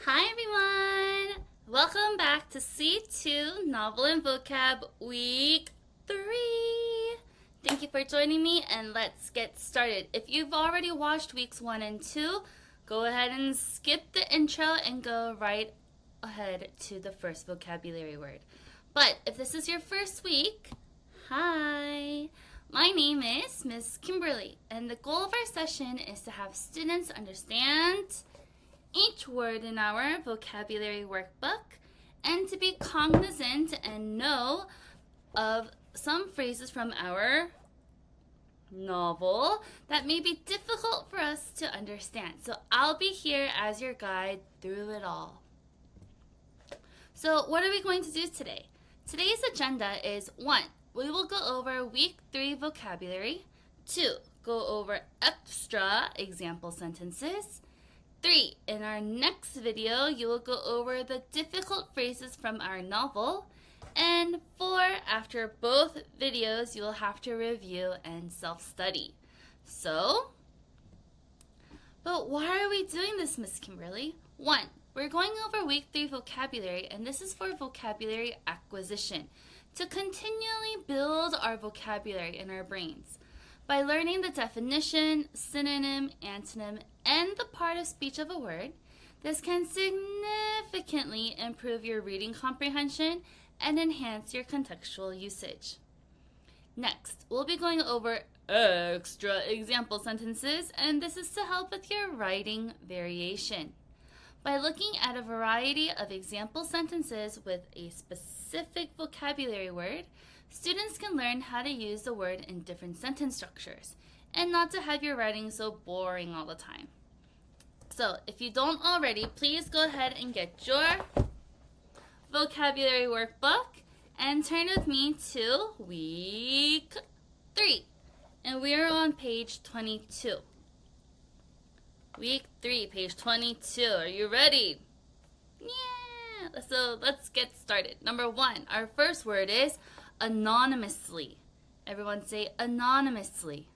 Hi everyone! Welcome back to C2 Novel and Vocab Week 3. Thank you for joining me and let's get started. If you've already watched weeks 1 and 2, go ahead and skip the intro and go right ahead to the first vocabulary word. But if this is your first week, hi! My name is Miss Kimberly and the goal of our session is to have students understand each word in our vocabulary workbook and to be cognizant and know of some phrases from our novel that may be difficult for us to understand. So I'll be here as your guide through it all. So what are we going to do today? Today's agenda is 1. We will go over week 3 vocabulary. 2. Go over extra example sentences. 3. In our next video, you will go over the difficult phrases from our novel. And 4. After both videos, you will have to review and self-study. But why are we doing this, Miss Kimberly? 1. We're going over week 3 vocabulary, and this is for vocabulary acquisition, to continually build our vocabulary in our brains. By learning the definition, synonym, antonym, and the part of speech of a word, this can significantly improve your reading comprehension and enhance your contextual usage. Next, we'll be going over extra example sentences, and this is to help with your writing variation. By looking at a variety of example sentences with a specific vocabulary word, students can learn how to use the word in different sentence structures and not to have your writing so boring all the time. So if you don't already, please go ahead and get your vocabulary workbook and turn with me to week 3. And we are on page 22. Week 3, page 22. Are you ready? Yeah! So let's get started. Number 1, our first word is anonymously. Everyone say anonymously.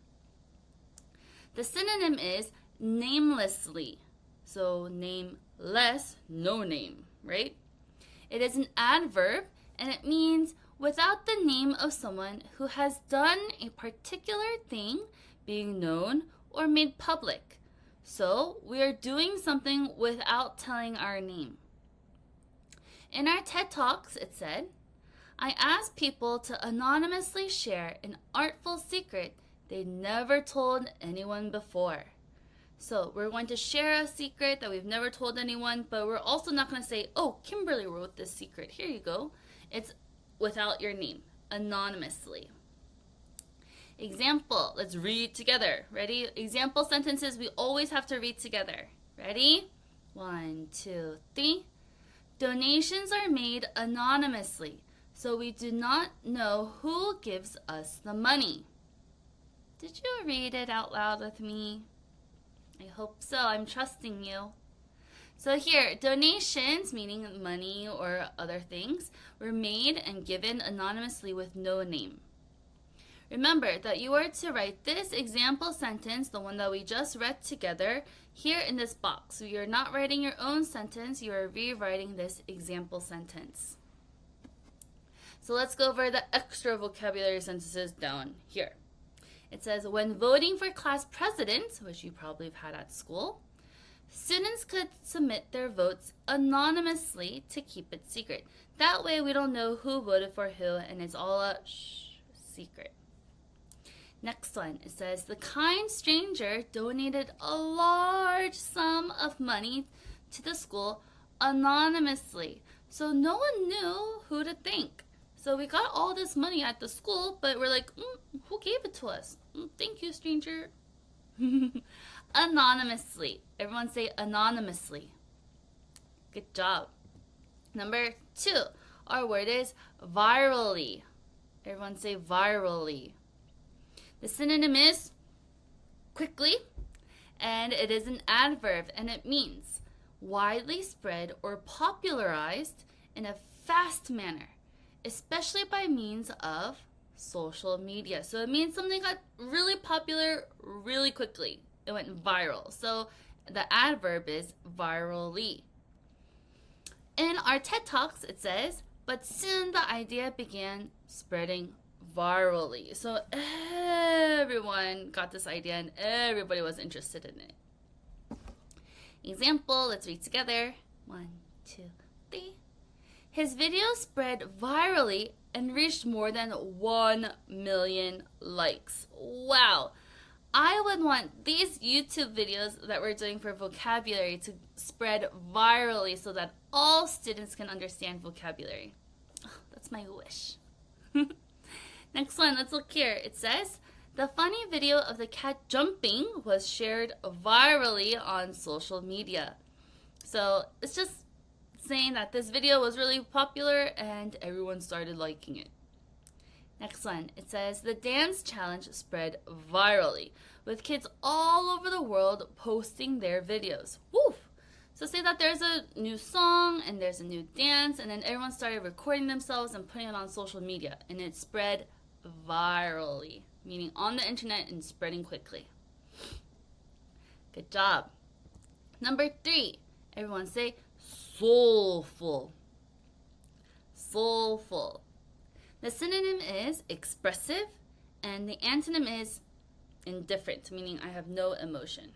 The synonym is namelessly. So nameless, no name, right? It is an adverb and it means without the name of someone who has done a particular thing being known or made public. So we are doing something without telling our name. In our TED Talks, it said, I asked people to anonymously share an artful secret they never told anyone before. So we're going to share a secret that we've never told anyone, but we're also not going to say, oh, Kimberly wrote this secret. Here you go. It's without your name, anonymously. Example, let's read together. Ready? Example sentences we always have to read together. Ready? 1, 2, 3. Donations are made anonymously, so we do not know who gives us the money. Did you read it out loud with me? I hope so. I'm trusting you. So here, donations, meaning money or other things, were made and given anonymously with no name. Remember that you are to write this example sentence, the one that we just read together, here in this box. So you're not writing your own sentence, you are rewriting this example sentence. So let's go over the extra vocabulary sentences down here. It says, when voting for class president, which you probably have had at school, students could submit their votes anonymously to keep it secret. That way we don't know who voted for who, and it's all a secret. Next one, it says, the kind stranger donated a large sum of money to the school anonymously, so no one knew who to thank. So we got all this money at the school, but we're like, who gave it to us? Thank you, stranger. Anonymously. Everyone say anonymously. Good job. Number 2, our word is virally. Everyone say virally. The synonym is quickly, and it is an adverb, and it means widely spread or popularized in a fast manner, especially by means of social media. So it means something got really popular really quickly. It went viral. So the adverb is virally. In our TED Talks, it says, but soon the idea began spreading virally. So everyone got this idea and everybody was interested in it. Example, let's read together. 1, 2, 3. His video spread virally and reached more than 1 million likes. Wow. I would want these YouTube videos that we're doing for vocabulary to spread virally so that all students can understand vocabulary. Oh, that's my wish. Next one, let's look here. It says, the funny video of the cat jumping was shared virally on social media. So it's just saying that this video was really popular and everyone started liking it. Next one, it says the dance challenge spread virally with kids all over the world posting their videos. Woo! So say that there's a new song and there's a new dance and then everyone started recording themselves and putting it on social media and it spread virally, meaning on the internet and spreading quickly. Good job. Number 3, everyone say soulful. Soulful. The synonym is expressive, and the antonym is indifferent, meaning I have no emotion.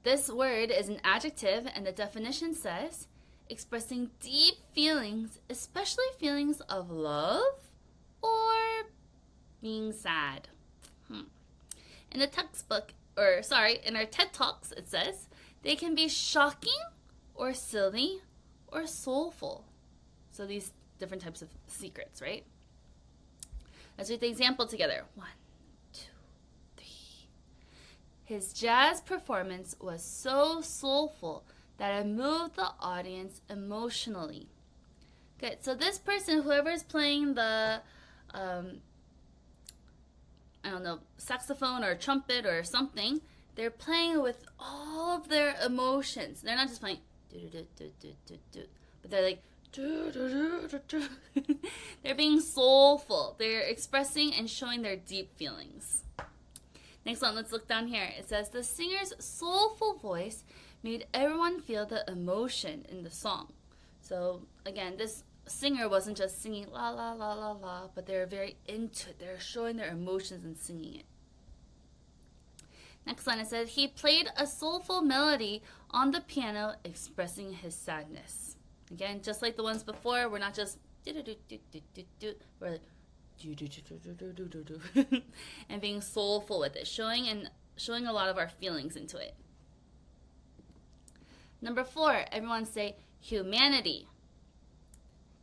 This word is an adjective, and the definition says, expressing deep feelings, especially feelings of love or being sad. In the textbook, in our TED Talks, it says, they can be shocking or silly or soulful. So these different types of secrets, right? Let's read the example together. 1, 2, 3. His jazz performance was so soulful that it moved the audience emotionally. Good. So this person, whoever is playing the, saxophone or trumpet or something, they're playing with all of their emotions. They're not just playing, but they're like, they're being soulful. They're expressing and showing their deep feelings. Next one, let's look down here. It says the singer's soulful voice made everyone feel the emotion in the song. So again, this singer wasn't just singing la la la la la, but they're very into it. They're showing their emotions and singing it. Next one, it says he played a soulful melody on the piano expressing his sadness. Again, just like the ones before, we're not just we're like and being soulful with it, showing a lot of our feelings into it. Number 4, everyone say humanity.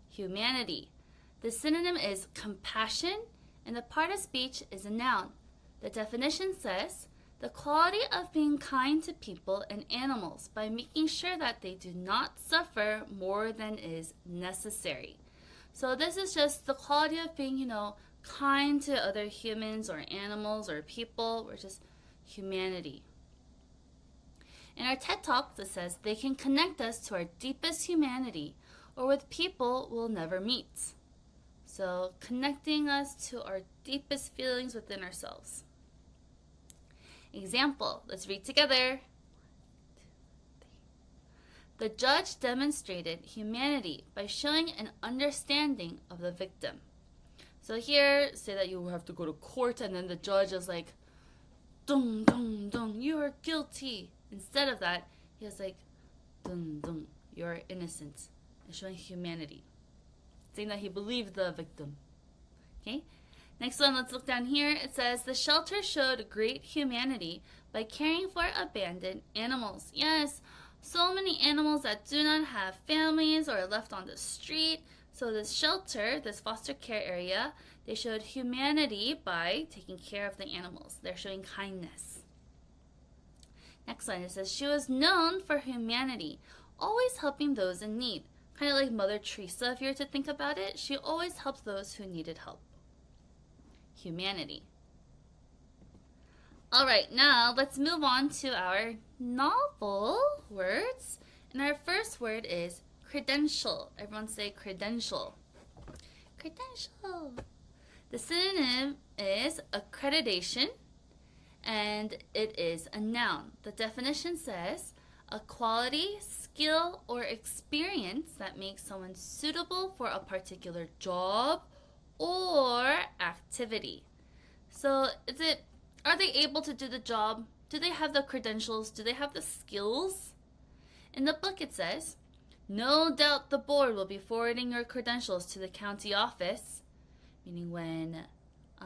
Humanity. The synonym is compassion, and the part of speech is a noun. The definition says the quality of being kind to people and animals by making sure that they do not suffer more than is necessary. So this is just the quality of being, kind to other humans or animals or people. We're just humanity. In our TED Talks, it says they can connect us to our deepest humanity or with people we'll never meet. So connecting us to our deepest feelings within ourselves. Example, let's read together. The judge demonstrated humanity by showing an understanding of the victim. So here, say that you have to go to court and then the judge is like, dun, dun, dun, you are guilty. Instead of that, he was like, dun, dun, you are innocent. And showing humanity. Saying that he believed the victim. Okay? Next one, let's look down here. It says, the shelter showed great humanity by caring for abandoned animals. Yes, so many animals that do not have families or are left on the street. So this shelter, this foster care area, they showed humanity by taking care of the animals. They're showing kindness. Next one, it says, she was known for humanity, always helping those in need. Kind of like Mother Teresa, if you were to think about it. She always helped those who needed help. Humanity. Alright, now let's move on to our novel words. And our first word is credential. Everyone say credential. Credential. The synonym is accreditation, and it is a noun. The definition says a quality, skill or experience that makes someone suitable for a particular job or activity. So are they able to do the job? Do they have the credentials? Do they have the skills? In the book it says, no doubt the board will be forwarding your credentials to the county office. Meaning when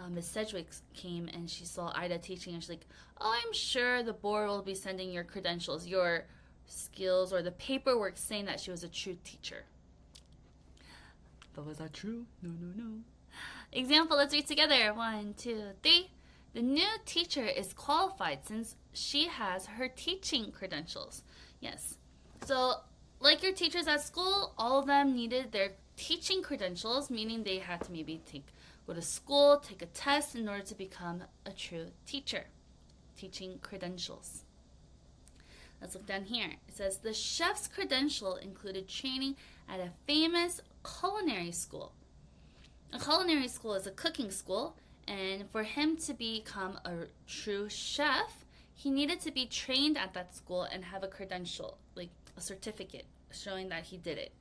Miss Sedgwick came and she saw Ida teaching, and she's like, oh, I'm sure the board will be sending your credentials, your skills, or the paperwork saying that she was a true teacher. But was that true? No. Example, let's read together. 1, 2, 3. The new teacher is qualified since she has her teaching credentials. Yes. So, like your teachers at school, all of them needed their teaching credentials, meaning they had to maybe go to school, take a test in order to become a true teacher. Teaching credentials. Let's look down here. It says the chef's credential included training at a famous culinary school. A culinary school is a cooking school, and for him to become a true chef, he needed to be trained at that school and have a credential, like a certificate showing that he did it.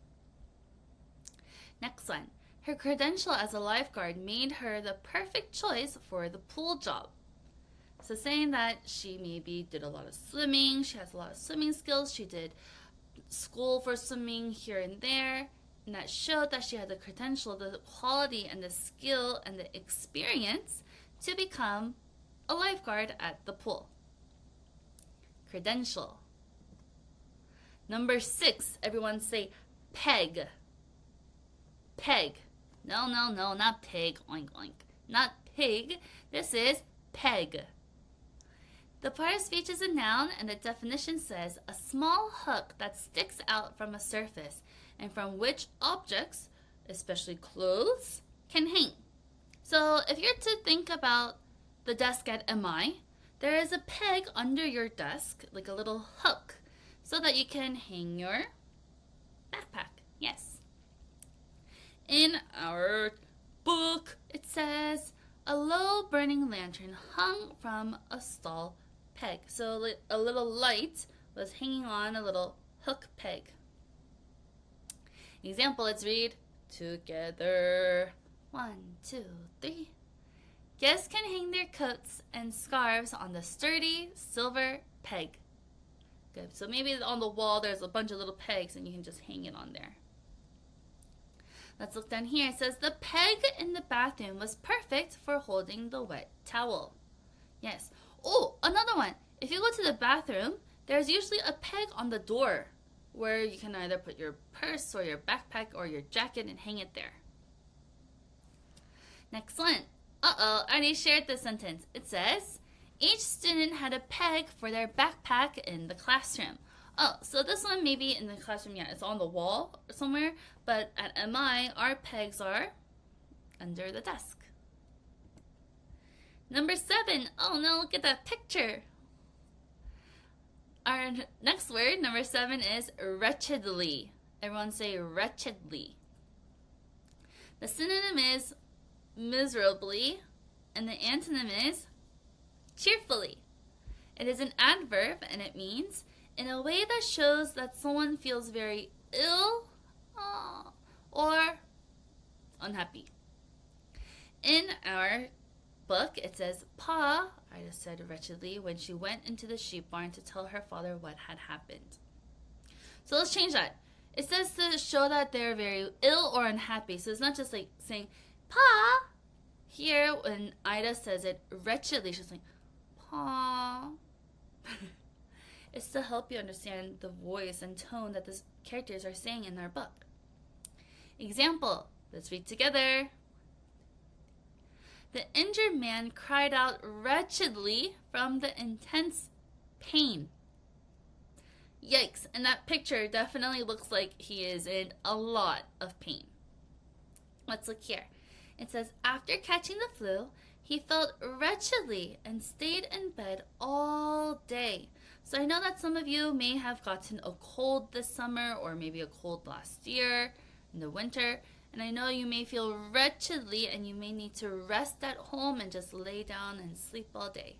Next one. Her credential as a lifeguard made her the perfect choice for the pool job. So saying that she maybe did a lot of swimming, she has a lot of swimming skills, she did school for swimming here and there, and that showed that she had the credential, the quality and the skill and the experience to become a lifeguard at the pool. Credential. Number 6, everyone say peg. Peg. No, not pig. Oink, oink. Not pig. This is peg. The part of speech is a noun, and the definition says a small hook that sticks out from a surface and from which objects, especially clothes, can hang. So if you're to think about the desk at M.I, there is a peg under your desk, like a little hook, so that you can hang your backpack. Yes. In our book, it says a low burning lantern hung from a stall peg. So a little light was hanging on a little hook peg. Example, let's read together. 1, 2, 3. Guests can hang their coats and scarves on the sturdy silver peg. Good. So maybe on the wall there's a bunch of little pegs and you can just hang it on there. Let's look down here. It says the peg in the bathroom was perfect for holding the wet towel. Yes. Oh, another one. If you go to the bathroom, there's usually a peg on the door where you can either put your purse or your backpack or your jacket and hang it there. Next one. I already shared this sentence. It says, each student had a peg for their backpack in the classroom. Oh, so this one maybe in the classroom, yeah, it's on the wall somewhere, but at M.I, our pegs are under the desk. Number 7. Oh no, look at that picture. Our next word, number 7, is wretchedly. Everyone say wretchedly. The synonym is miserably, and the antonym is cheerfully. It is an adverb, and it means in a way that shows that someone feels very ill or unhappy. In our book, it says, Pa, Ida said wretchedly when she went into the sheep barn to tell her father what had happened. So let's change that. It says to show that they're very ill or unhappy. So it's not just like saying, Pa. Here, when Ida says it wretchedly, she's like, Pa. It's to help you understand the voice and tone that the characters are saying in our book. Example, let's read together. The injured man cried out wretchedly from the intense pain. Yikes, and that picture definitely looks like he is in a lot of pain. Let's look here. It says, after catching the flu, he felt wretchedly and stayed in bed all day. So I know that some of you may have gotten a cold this summer or maybe a cold last year in the winter. And I know you may feel wretchedly and you may need to rest at home and just lay down and sleep all day.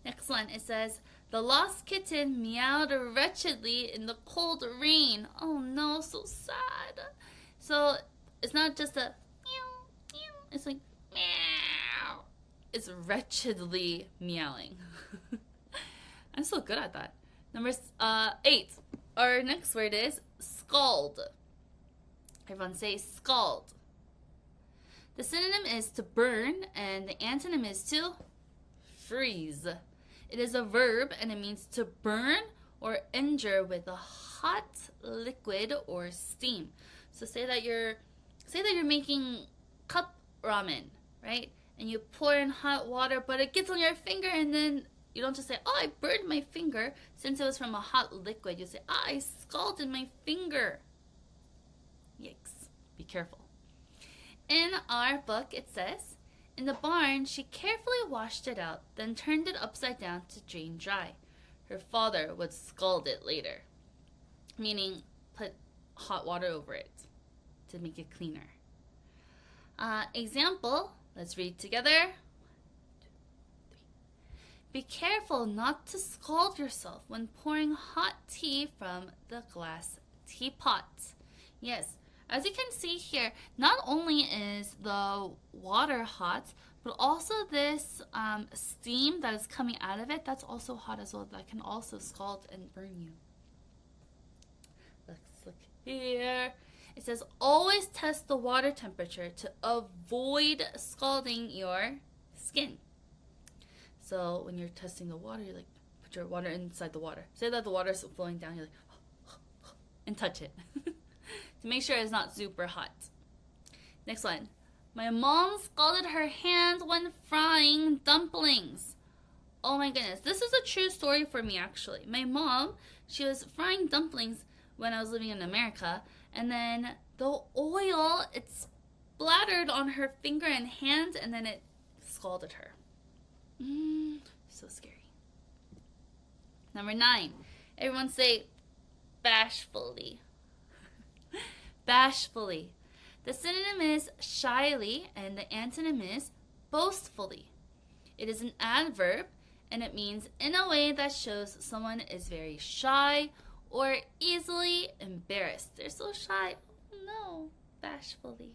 Next one, it says, The lost kitten meowed wretchedly in the cold rain. Oh no, so sad. So it's not just a meow, meow. It's like meow. It's wretchedly meowing. I'm so good at that. Number 8. Our next word is scald. Everyone say scald. The synonym is to burn, and the antonym is to freeze. It is a verb, and it means to burn or injure with a hot liquid or steam. So say that you're making cup ramen, right? And you pour in hot water, but it gets on your finger, and then you don't just say, "Oh, I burned my finger," since it was from a hot liquid. You say, "Ah, I scalded my finger." Yikes! Be careful. In our book, it says, in the barn, she carefully washed it out, then turned it upside down to drain dry. Her father would scald it later, meaning put hot water over it to make it cleaner. Example, let's read together. Be careful not to scald yourself when pouring hot tea from the glass teapot. Yes. As you can see here, not only is the water hot, but also this steam that is coming out of it, that's also hot as well. That can also scald and burn you. Let's look here. It says, always test the water temperature to avoid scalding your skin. So when you're testing the water, you like put your water inside the water. Say that the water is flowing down, you're like, and touch it. To make sure it's not super hot. Next one. My mom scalded her hand when frying dumplings. Oh my goodness. This is a true story for me, actually. My mom, she was frying dumplings when I was living in America, and then the oil, it splattered on her finger and hand, and then it scalded her. So scary. Number 9. Everyone say bashfully. Bashfully. The synonym is shyly, and the antonym is boastfully. It is an adverb, and it means in a way that shows someone is very shy or easily embarrassed. They're so shy. Oh no, bashfully.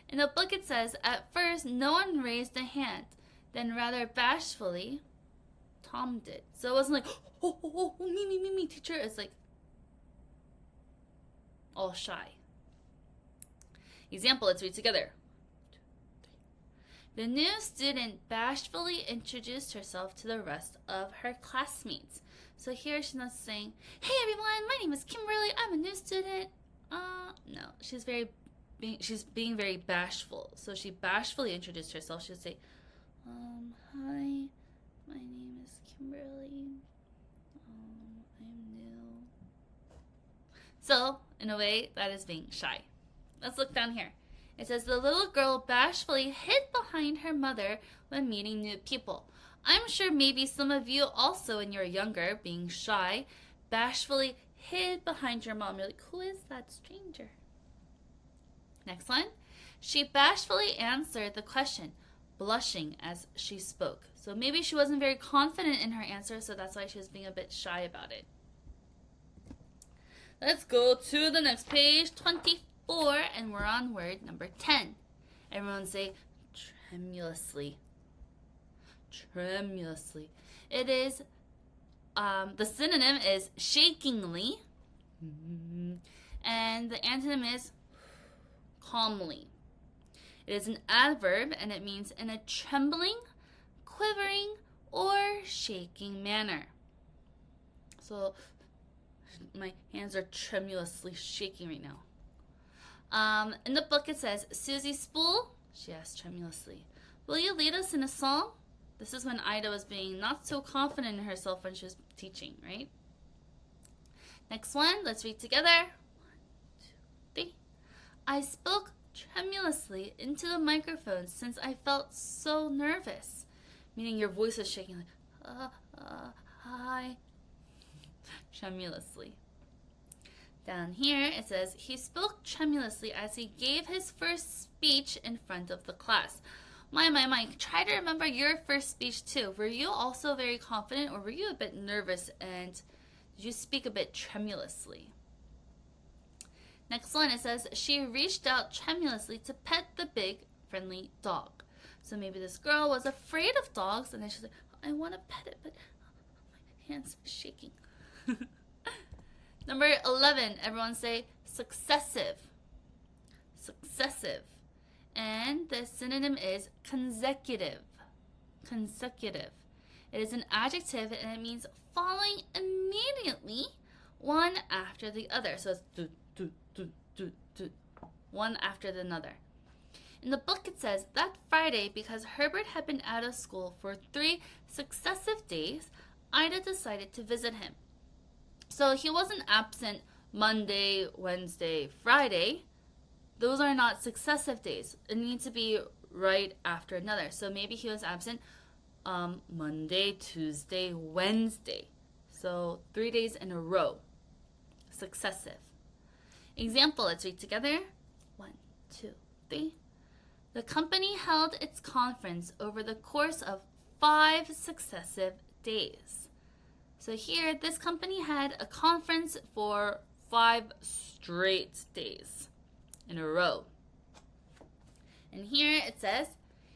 In the book it says, at first no one raised a hand, then rather bashfully, Tom did. So it wasn't like, oh, me, teacher. It's like, all shy. Example, let's read together. The new student bashfully introduced herself to the rest of her classmates. So here she's not saying, hey everyone, my name is Kimberly, I'm a new student. No, she's being very bashful. So she bashfully introduced herself. She'll say, hi, my name is Kimberly. I'm new. So, in a way, that is being shy. Let's look down here. It says, the little girl bashfully hid behind her mother when meeting new people. I'm sure maybe some of you also, when you're younger, being shy, bashfully hid behind your mom. You're like, who is that stranger? Next one. She bashfully answered the question, blushing as she spoke. So maybe she wasn't very confident in her answer, so that's why she was being a bit shy about it. Let's go to the next page, 24, and we're on word number 10. Everyone say tremulously. Tremulously. It is, the synonym is shakingly, and the antonym is calmly. It is an adverb, and it means in a trembling, quivering, or shaking manner. So, my hands are tremulously shaking right now. In the book it says, Susie Spool, she asked tremulously, will you lead us in a song? This is when Ida was being not so confident in herself when she was teaching, right? Next one, let's read together. 1, 2, 3. I spoke tremulously into the microphone since I felt so nervous. Meaning your voice is shaking like, hi. Tremulously. Down here it says, he spoke tremulously as he gave his first speech in front of the class. My. Try to remember your first speech too. Were you also very confident, or were you a bit nervous and did you speak a bit tremulously? Next one, it says, she reached out tremulously to pet the big, friendly dog. So maybe this girl was afraid of dogs, and then she's like, I want to pet it, but my hand's shaking. Number 11, everyone say successive. Successive. And the synonym is consecutive. Consecutive. It is an adjective, and it means following immediately one after the other. So it's one after another. In the book it says, that Friday, because Herbert had been out of school for 3 successive days, Ida decided to visit him. So he wasn't absent Monday, Wednesday, Friday. Those are not successive days. It needs to be right after another. So maybe he was absent Monday, Tuesday, Wednesday. So 3 days in a row. Successive. Example, let's read together. 1, 2, 3. The company held its conference over the course of 5 successive days. So here, this company had a conference for 5 straight days in a row. And here it says,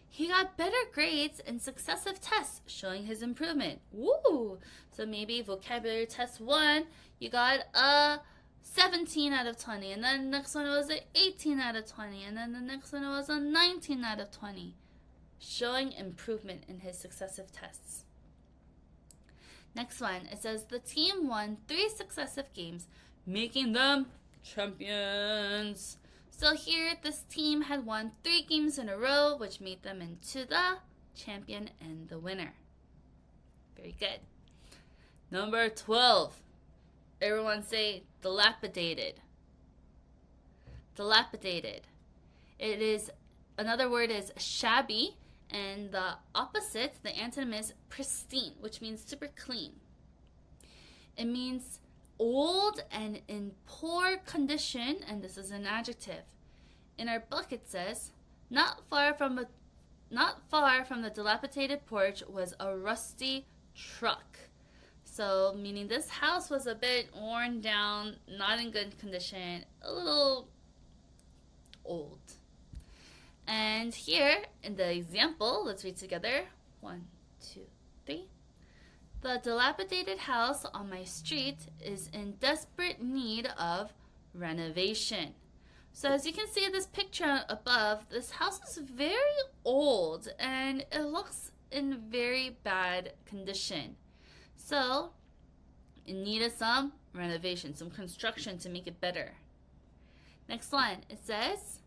he got better grades in successive tests, showing his improvement. Woo! So maybe vocabulary test 1, you got a 17 out of 20, and then the next one was an 18 out of 20, and then the next one was a 19 out of 20, showing improvement in his successive tests. Next one, it says the team won 3 successive games, making them champions. So here, this team had won 3 games in a row, which made them into the champion and the winner. Very good. Number 12. Everyone say dilapidated. Dilapidated. It is, another word is shabby, and the opposite, the antonym, is pristine, which means super clean. It means old and in poor condition, and this is an adjective. In our book it says, not far from the dilapidated porch was a rusty truck. So, meaning this house was a bit worn down, not in good condition, a little old. And here, in the example, let's read together. 1, 2, 3. The dilapidated house on my street is in desperate need of renovation. So as you can see in this picture above, this house is very old and it looks in very bad condition. So, it needed some renovation, some construction to make it better. Next one, it says,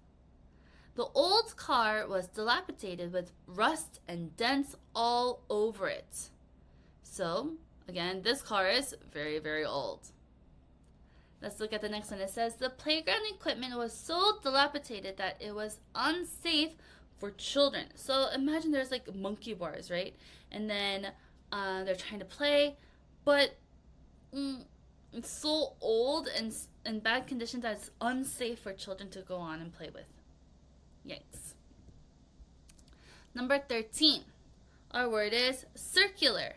the old car was dilapidated with rust and dents all over it. So, again, this car is very, very old. Let's look at the next one. It says, the playground equipment was so dilapidated that it was unsafe for children. So, imagine there's like monkey bars, right? And then they're trying to play, but it's so old and in bad condition that it's unsafe for children to go on and play with. Yikes. Number 13. Our word is circular.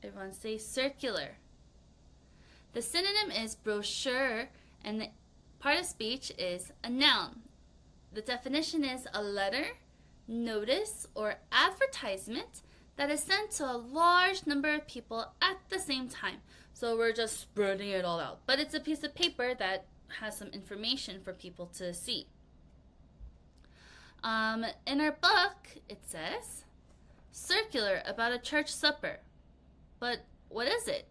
Everyone say circular. The synonym is brochure, and the part of speech is a noun. The definition is a letter, notice, or advertisement that is sent to a large number of people at the same time. So we're just spreading it all out. But it's a piece of paper that has some information for people to see. In our book, it says, circular about a church supper. But what is it?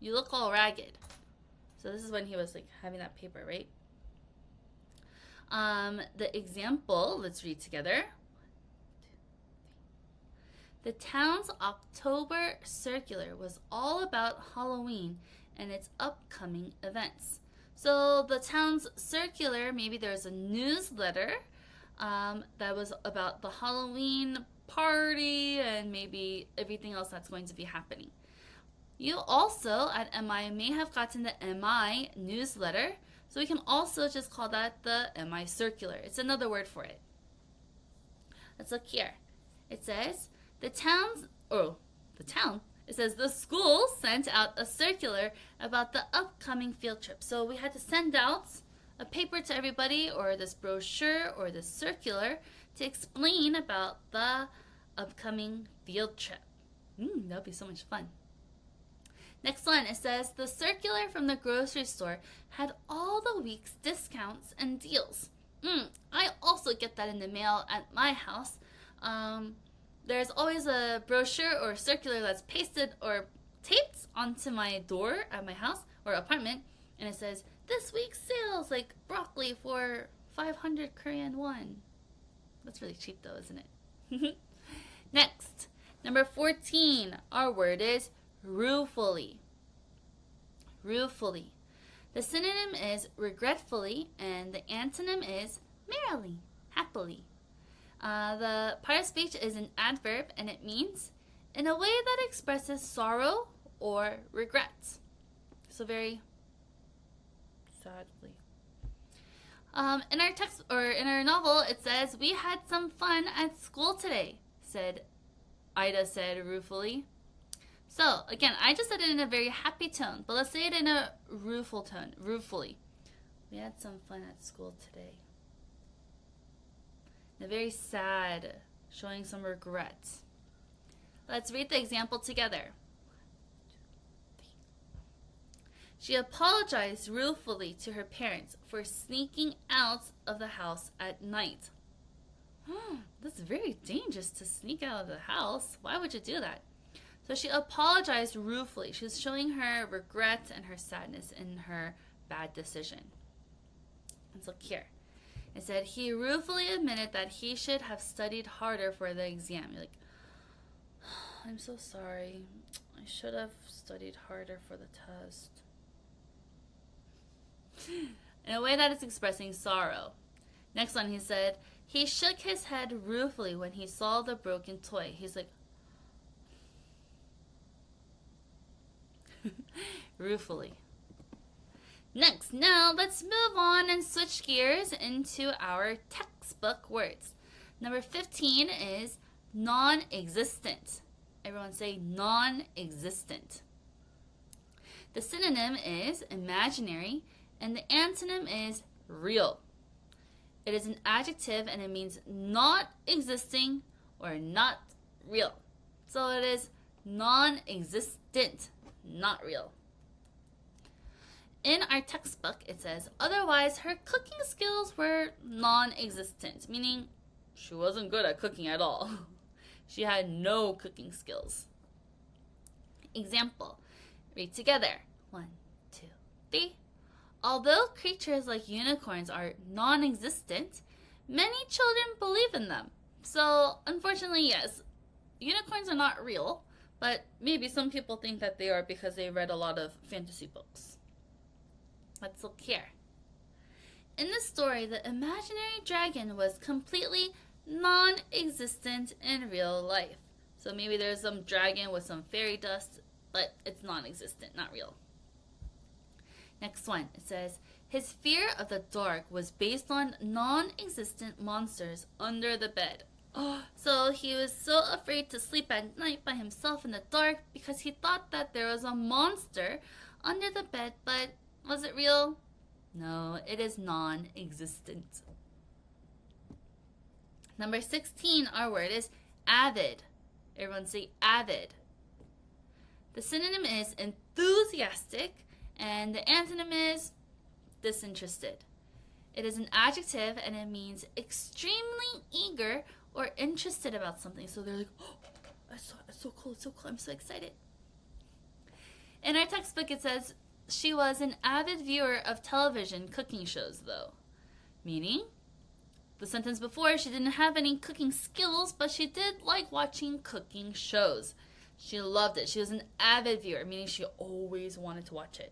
You look all ragged. So this is when he was like having that paper, right? The example, let's read together. The town's October circular was all about Halloween and its upcoming events. So the town's circular, maybe there's a newsletter that was about the Halloween party and maybe everything else that's going to be happening. You also at M.I may have gotten the M.I newsletter, so we can also just call that the M.I circular. It's another word for it. Let's look here. It says, the town, it says the school sent out a circular about the upcoming field trip. So we had to send out a paper to everybody, or this brochure or this circular to explain about the upcoming field trip. That would be so much fun. Next one, it says, the circular from the grocery store had all the week's discounts and deals. I also get that in the mail at my house. There's always a brochure or circular that's pasted or taped onto my door at my house or apartment, and it says, this week's sales, like broccoli for 500 Korean won. That's really cheap though, isn't it? Next, number 14, our word is ruefully. Ruefully. The synonym is regretfully, and the antonym is merrily, happily. The part of speech is an adverb, and it means in a way that expresses sorrow or regret. So very sadly. In our text or in our novel, it says, we had some fun at school today, Ida said ruefully. So, again, I just said it in a very happy tone, but let's say it in a rueful tone, ruefully. We had some fun at school today. And very sad, showing some regret. Let's read the example together. She apologized ruefully to her parents for sneaking out of the house at night. That's very dangerous to sneak out of the house. Why would you do that? So she apologized ruefully. She's showing her regret and her sadness in her bad decision. Let's look here. It said, he ruefully admitted that he should have studied harder for the exam. You're like, I'm so sorry. I should have studied harder for the test. In a way that is expressing sorrow. Next one, he said, he shook his head ruefully when he saw the broken toy. He's like, ruefully. Next, now let's move on and switch gears into our textbook words. Number 15 is non-existent. Everyone say non-existent. The synonym is imaginary, and the antonym is real. It is an adjective, and it means not existing or not real. So it is non-existent, not real. In our textbook, it says, otherwise, her cooking skills were non-existent, meaning she wasn't good at cooking at all. She had no cooking skills. Example, read together. 1, 2, 3. Although creatures like unicorns are non-existent, many children believe in them. So, unfortunately, yes, unicorns are not real, but maybe some people think that they are because they read a lot of fantasy books. Let's look here. In the story, the imaginary dragon was completely non-existent in real life. So maybe there's some dragon with some fairy dust, but it's non-existent, not real. Next one, it says, his fear of the dark was based on non-existent monsters under the bed. So he was so afraid to sleep at night by himself in the dark because he thought that there was a monster under the bed, but was it real? No, it is non-existent. Number 16, our word is avid. Everyone say avid. The synonym is enthusiastic, and the antonym is disinterested. It is an adjective, and it means extremely eager or interested about something. So they're like, oh, it's so cool, it's so cool, I'm so excited. In our textbook, it says, she was an avid viewer of television cooking shows, though. Meaning, the sentence before, she didn't have any cooking skills, but she did like watching cooking shows. She loved it. She was an avid viewer, meaning she always wanted to watch it.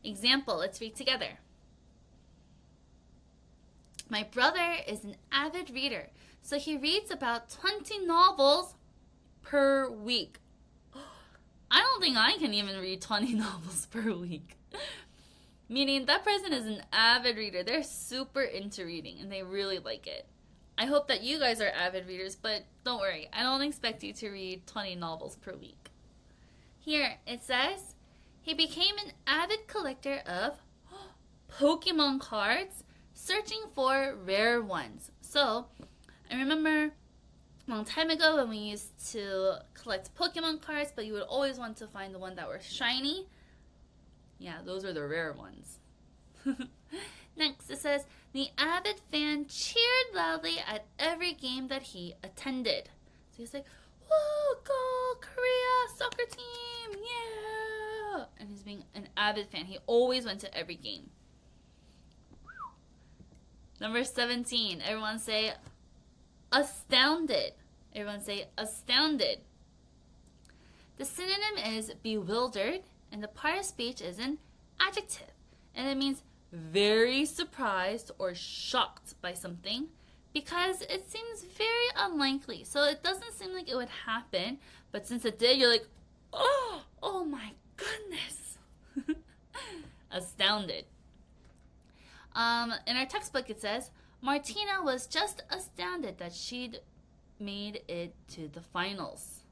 Example, let's read together. My brother is an avid reader, so he reads about 20 novels per week. I don't think I can even read 20 novels per week. Meaning that person is an avid reader. They're super into reading and they really like it. I hope that you guys are avid readers, but don't worry. I don't expect you to read 20 novels per week. Here, it says, he became an avid collector of Pokemon cards, searching for rare ones. So, I remember a long time ago when we used to collect Pokemon cards, but you would always want to find the one that were shiny. Yeah, those are the rare ones. Next, it says, the avid fan cheered loudly at every game that he attended. So he's like, whoa, go Korea, soccer team, yeah! And he's being an avid fan. He always went to every game. Number 17, everyone say, astounded. Everyone say, astounded. The synonym is bewildered, and the part of speech is an adjective, and it means very surprised or shocked by something because it seems very unlikely. So it doesn't seem like it would happen, but since it did, you're like, oh my goodness. Astounded. In our textbook it says, Martina was just astounded that she'd made it to the finals.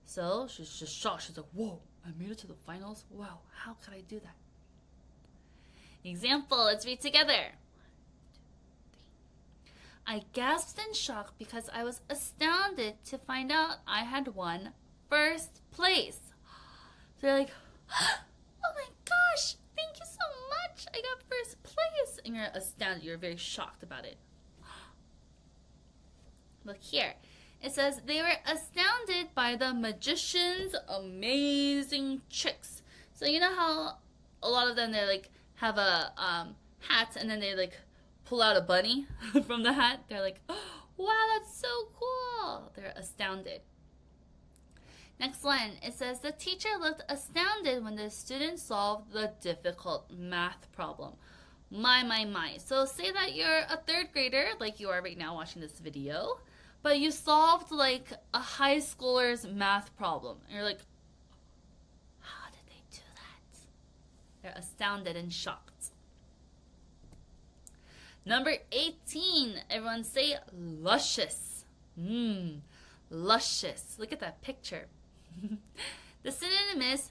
So she's just shocked. She's like, whoa, I made it to the finals? Wow, how could I do that? Example, let's read together. 1, 2, 3. I gasped in shock because I was astounded to find out I had won first place. So they're like, oh my gosh, thank you so much. I got first place. And you're astounded. You're very shocked about it. Look here. It says they were astounded by the magician's amazing tricks. So you know how a lot of them, they're like, have a hat and then they like pull out a bunny from the hat. They're like, oh, wow, that's so cool. They're astounded. Next one, it says the teacher looked astounded when the student solved the difficult math problem. My. So say that you're a third grader, like you are right now watching this video, but you solved like a high schooler's math problem. And you're like, how did they do that? They're astounded and shocked. Number 18, everyone say luscious. Luscious. Look at that picture. The synonym is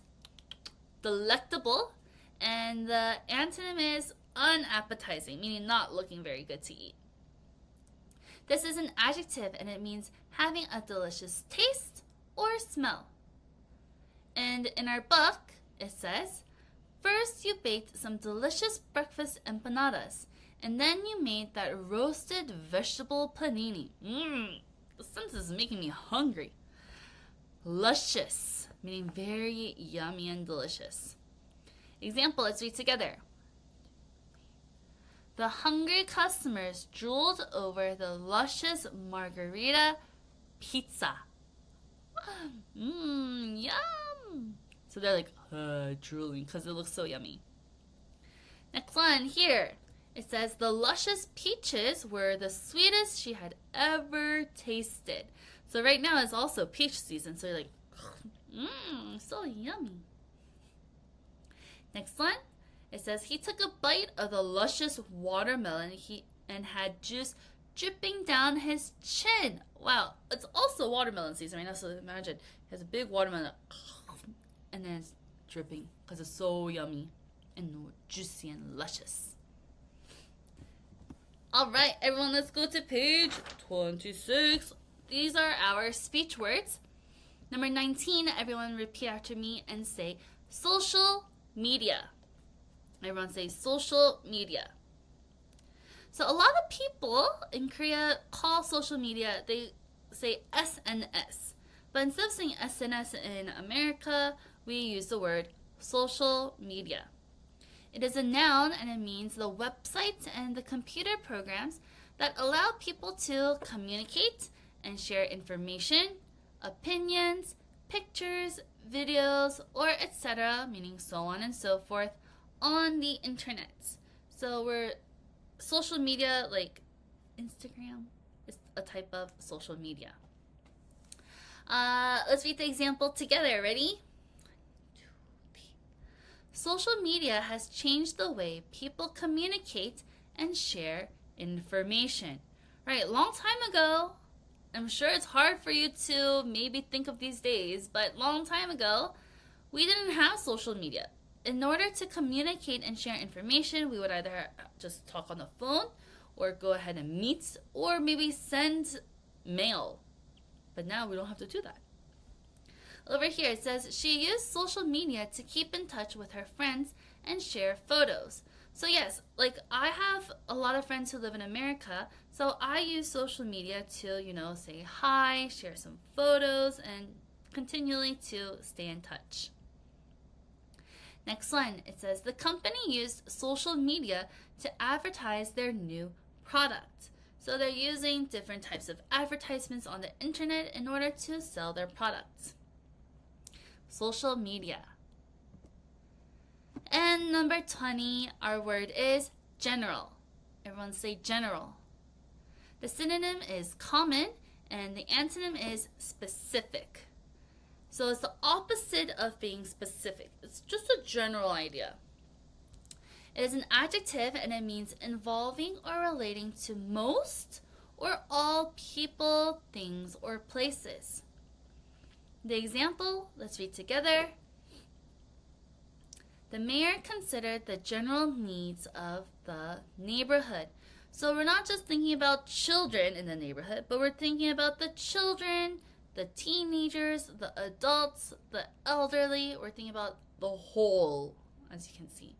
delectable, and the antonym is unappetizing, meaning not looking very good to eat. This is an adjective, and it means having a delicious taste or smell. And in our book, it says, first you baked some delicious breakfast empanadas, and then you made that roasted vegetable panini. The sentence is making me hungry. Luscious, meaning very yummy and delicious. Example, let's read together. The hungry customers drooled over the luscious margarita pizza. Yum! So they're like, drooling because it looks so yummy. Next one, here. It says the luscious peaches were the sweetest she had ever tasted. So right now it's also peach season, so you're like, so yummy. Next one, it says he took a bite of the luscious watermelon and had juice dripping down his chin. Wow, it's also watermelon season right now, so imagine he has a big watermelon and then it's dripping because it's so yummy and juicy and luscious. All right, everyone, let's go to page 26. These are our speech words. Number 19, everyone repeat after me and say social media. Everyone say social media. So a lot of people in Korea call social media, they say SNS. But instead of saying SNS in America, we use the word social media. It is a noun and it means the websites and the computer programs that allow people to communicate and share information, opinions, pictures, videos, or etc., meaning so on and so forth, on the internet. So we're social media, like Instagram is a type of social media. Let's read the example together. Ready? 1, 2, 3. Social media has changed the way people communicate and share information. Right, long time ago, I'm sure it's hard for you to maybe think of these days, but long time ago, we didn't have social media. In order to communicate and share information, we would either just talk on the phone or go ahead and meet or maybe send mail. But now we don't have to do that. Over here it says she used social media to keep in touch with her friends and share photos. So yes, like I have a lot of friends who live in America, so I use social media to, say hi, share some photos, and continually to stay in touch. Next one, it says the company used social media to advertise their new product. So they're using different types of advertisements on the internet in order to sell their products. Social media. And number 20, our word is general. Everyone say general. The synonym is common and the antonym is specific. So it's the opposite of being specific. It's just a general idea. It is an adjective and it means involving or relating to most or all people, things, or places. The example, let's read together. The mayor considered the general needs of the neighborhood. So we're not just thinking about children in the neighborhood, but we're thinking about the children, the teenagers, the adults, the elderly. We're thinking about the whole, as you can see.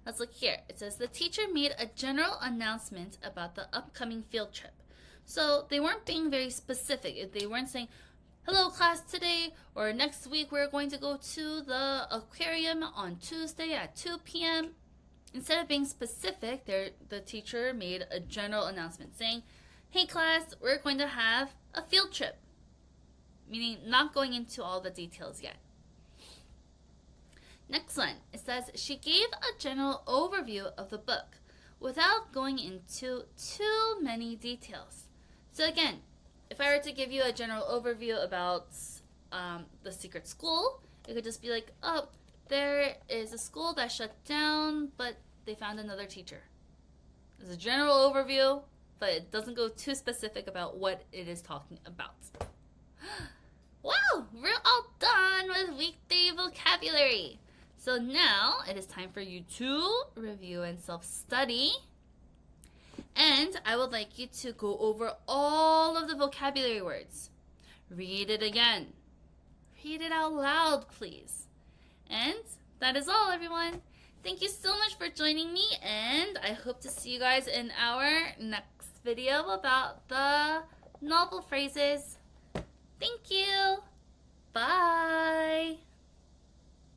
Let's look here. It says the teacher made a general announcement about the upcoming field trip. So they weren't being very specific. They weren't saying, hello class, today or next week we're going to go to the aquarium on Tuesday at 2 p.m. Instead of being specific, the teacher made a general announcement saying, hey class, we're going to have a field trip. Meaning not going into all the details yet. Next one, it says she gave a general overview of the book without going into too many details. So again, if I were to give you a general overview about the secret school, it could just be like, oh, there is a school that shut down, but they found another teacher. It's a general overview, but it doesn't go too specific about what it is talking about. Wow, we're all done with weekday vocabulary. So now it is time for you to review and self-study. And I would like you to go over all of the vocabulary words. Read it again. Read it out loud, please. And that is all, everyone. Thank you so much for joining me, and I hope to see you guys in our next video about the novel phrases. Thank you. Bye.